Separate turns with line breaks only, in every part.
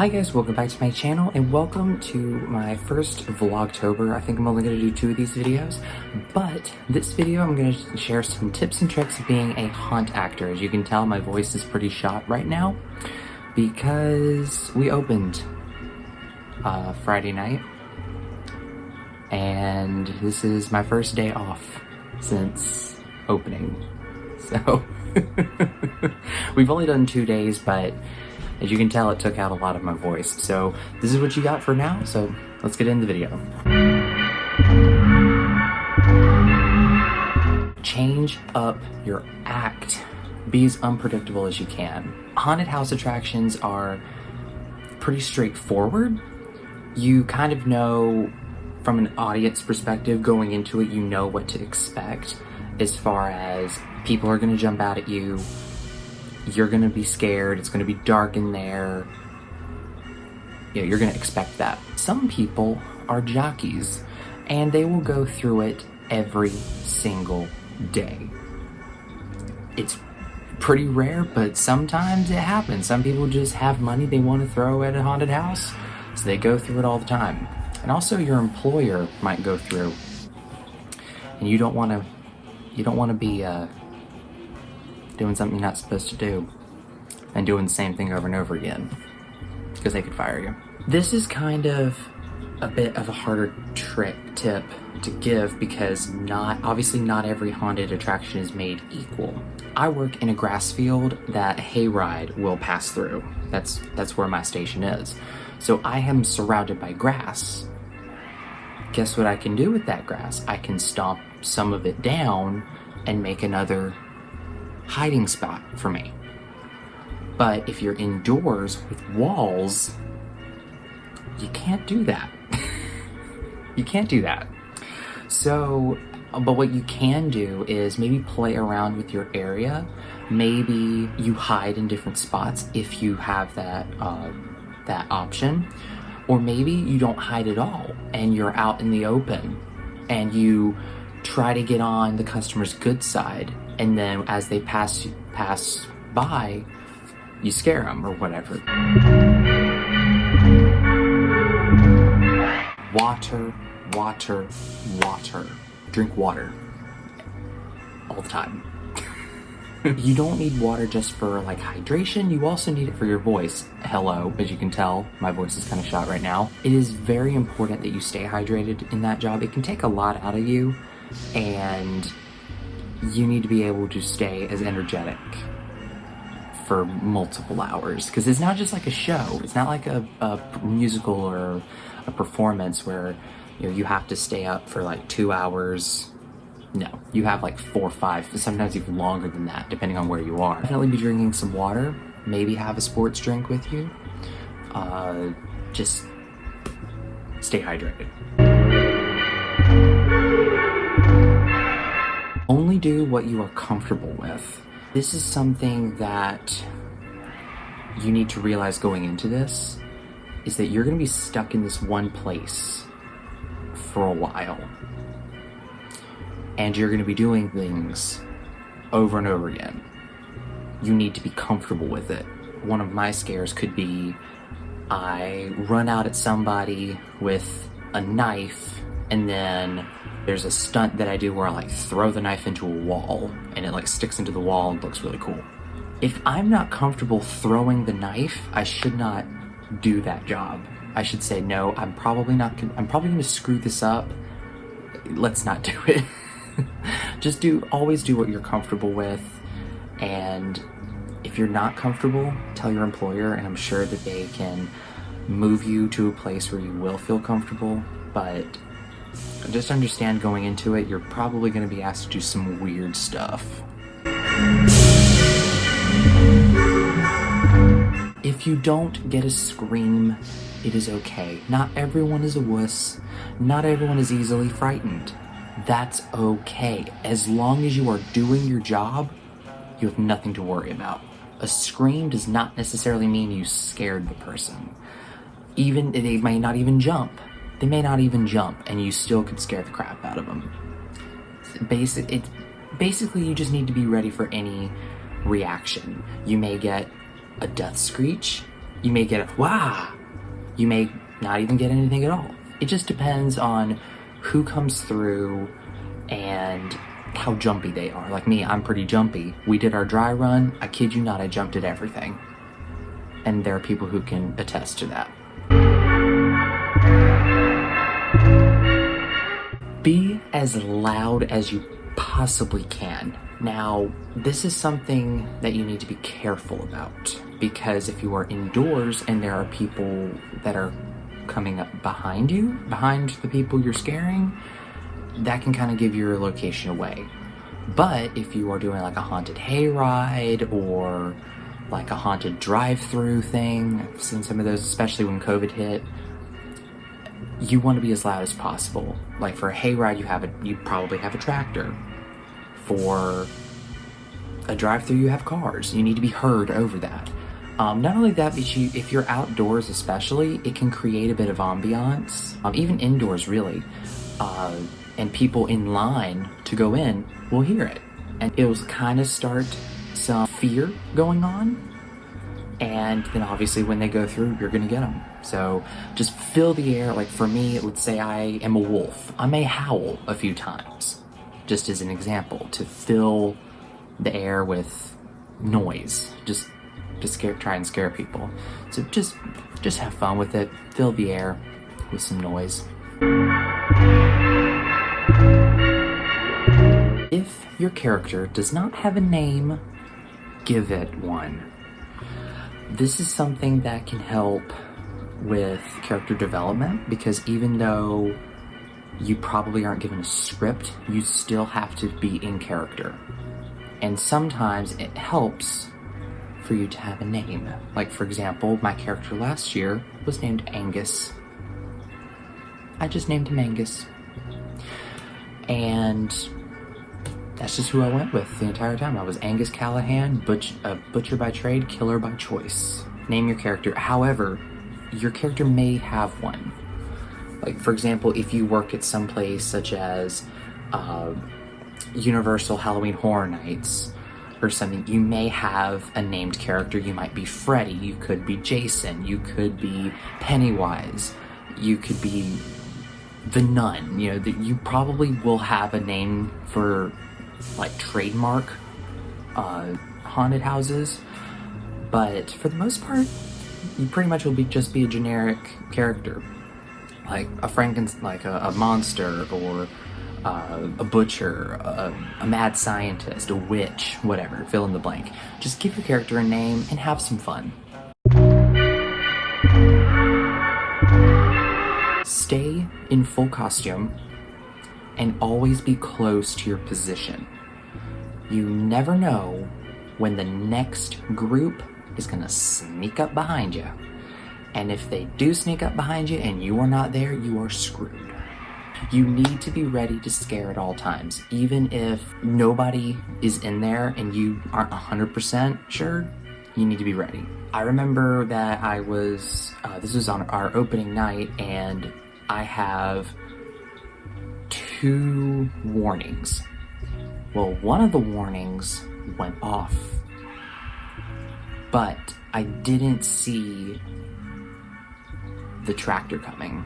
Hi guys, welcome back to my channel and welcome to my first Vlogtober. I think I'm only going to do 2 of these videos, but this video I'm going to share some tips and tricks of being a haunt actor. As you can tell, my voice is pretty shot right now because we opened Friday night and this is my first day off since opening. So we've only done 2 days, but as you can tell, it took out a lot of my voice. So this is what you got for now, so let's get into the video. Change up your act. Be as unpredictable as you can. Haunted house attractions are pretty straightforward. You kind of know from an audience perspective going into it, you know what to expect as far as people are gonna jump out at you. You're gonna be scared, it's gonna be dark in there. Yeah, you're gonna expect that. Some people are jockeys and they will go through it every single day. It's pretty rare, but sometimes it happens. Some people just have money they want to throw at a haunted house, so they go through it all the time. And also your employer might go through, and you don't want to be doing something you're not supposed to do and doing the same thing over and over again because they could fire you. This is kind of a bit of a harder tip to give because obviously not every haunted attraction is made equal. I work in a grass field that a hayride will pass through. That's where my station is. So I am surrounded by grass. Guess what I can do with that grass? I can stomp some of it down and make another hiding spot for me. But if you're indoors with walls, you can't do that. You can't do that. So, but what you can do is maybe play around with your area. Maybe you hide in different spots if you have that option. Or maybe you don't hide at all and you're out in the open and you try to get on the customer's good side, and then as they pass by, you scare them or whatever. Water, water, water. Drink water all the time. You don't need water just for like hydration, you also need it for your voice. Hello, as you can tell, my voice is kind of shot right now. It is very important that you stay hydrated in that job. It can take a lot out of you, and you need to be able to stay as energetic for multiple hours, because it's not just like a show. It's not like a musical or a performance where you have to stay up for like 2 hours. No, you have like 4 or 5, sometimes even longer than that, depending on where you are. Definitely be drinking some water, maybe have a sports drink with you. Just stay hydrated. Only do what you are comfortable with. This is something that you need to realize going into this, is that you're gonna be stuck in this one place for a while. And you're gonna be doing things over and over again. You need to be comfortable with it. One of my scares could be I run out at somebody with a knife, and then there's a stunt that I do where I like throw the knife into a wall and it like sticks into the wall and looks really cool. If I'm not comfortable throwing the knife, I should not do that job. I should say, no, I'm probably gonna screw this up. Let's not do it. Just always do what you're comfortable with. And if you're not comfortable, tell your employer, and I'm sure that they can move you to a place where you will feel comfortable. But just understand going into it, you're probably going to be asked to do some weird stuff. If you don't get a scream, it is okay. Not everyone is a wuss. Not everyone is easily frightened. That's okay. As long as you are doing your job, you have nothing to worry about. A scream does not necessarily mean you scared the person. Even they may not even jump. They may not even jump, and you still could scare the crap out of them. Basically, you just need to be ready for any reaction. You may get a death screech, You may get a wah. You may not even get anything at all. It just depends on who comes through and how jumpy they are. Like me, I'm pretty jumpy. We did our dry run. I kid you not, I jumped at everything. And there are people who can attest to that. Be as loud as you possibly can. Now, this is something that you need to be careful about, because if you are indoors and there are people that are coming up behind you, behind the people you're scaring, that can kind of give your location away. But if you are doing like a haunted hayride or like a haunted drive-through thing, I've seen some of those, especially when COVID hit, you want to be as loud as possible. Like for a hayride, you probably have a tractor. For a drive-through, you have cars. You need to be heard over that. Not only that, but if you're outdoors especially, it can create a bit of ambiance. Even indoors, really. And people in line to go in will hear it. And it will kind of start some fear going on. And then obviously when they go through, you're gonna get them. So just fill the air. Like for me, let's say I am a wolf. I may howl a few times, just as an example, to fill the air with noise. Just to try and scare people. So just have fun with it. Fill the air with some noise. If your character does not have a name, give it one. This is something that can help with character development, because even though you probably aren't given a script, you still have to be in character. And sometimes it helps for you to have a name. Like for example, my character last year was named Angus. I just named him Angus. And that's just who I went with the entire time. I was Angus Callahan, butcher by trade, killer by choice. Name your character. However, your character may have one. Like for example, if you work at some place such as Universal Halloween Horror Nights or something, you may have a named character. You might be Freddy, you could be Jason, you could be Pennywise, you could be the Nun. You know, that you probably will have a name for like trademark haunted houses, but for the most part, you pretty much will just be a generic character, like a monster, or a butcher, a mad scientist, a witch, whatever, fill in the blank. Just give your character a name and have some fun. Stay in full costume and always be close to your position. You never know when the next group is gonna sneak up behind you. And if they do sneak up behind you and you are not there, you are screwed. You need to be ready to scare at all times. Even if nobody is in there and you aren't 100% sure, you need to be ready. I remember that this was on our opening night, and I have 2 warnings. Well, one of the warnings went off, but I didn't see the tractor coming.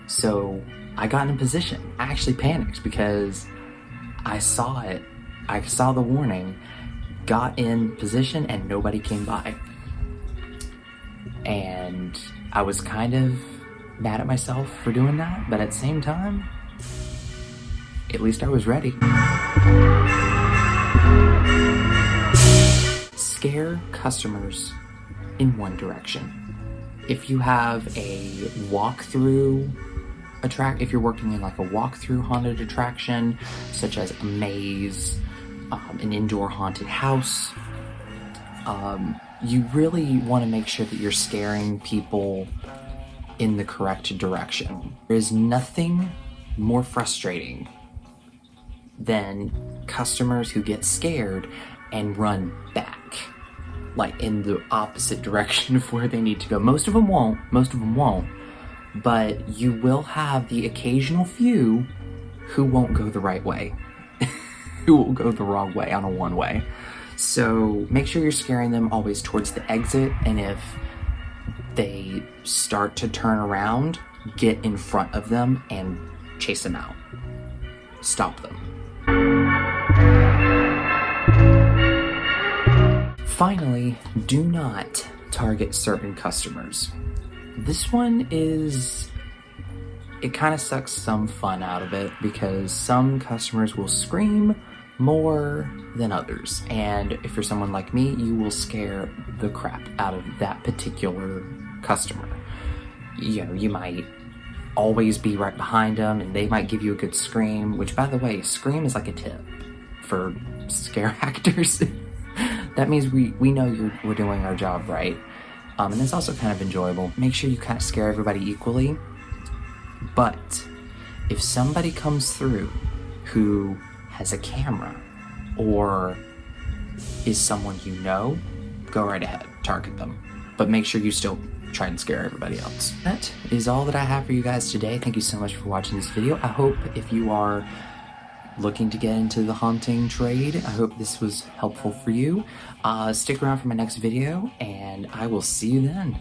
So I got in position. I actually panicked because I saw it. I saw the warning, got in position, and nobody came by. And I was kind of mad at myself for doing that, but at the same time, at least I was ready. Scare customers in one direction. If you have a walkthrough if you're working in like a walkthrough haunted attraction, such as a maze, an indoor haunted house, you really want to make sure that you're scaring people in the correct direction. There is nothing more frustrating than customers who get scared and run back, like in the opposite direction of where they need to go. Most of them won't, but you will have the occasional few who won't go the right way, who will go the wrong way on a one-way. So make sure you're scaring them always towards the exit, and if they start to turn around, get in front of them and chase them out. Stop them. Finally, do not target certain customers. This one is, it kind of sucks some fun out of it because some customers will scream more than others. And if you're someone like me, you will scare the crap out of that particular customer. You know, you might always be right behind them and they might give you a good scream, which, by the way, scream is like a tip for scare actors. That means we know we're doing our job right. And it's also kind of enjoyable. Make sure you kind of scare everybody equally. But if somebody comes through who has a camera or is someone you know, go right ahead, target them. But make sure you still try and scare everybody else. That is all that I have for you guys today. Thank you so much for watching this video. I hope if you are looking to get into the haunting trade, I hope this was helpful for you. Stick around for my next video and I will see you then.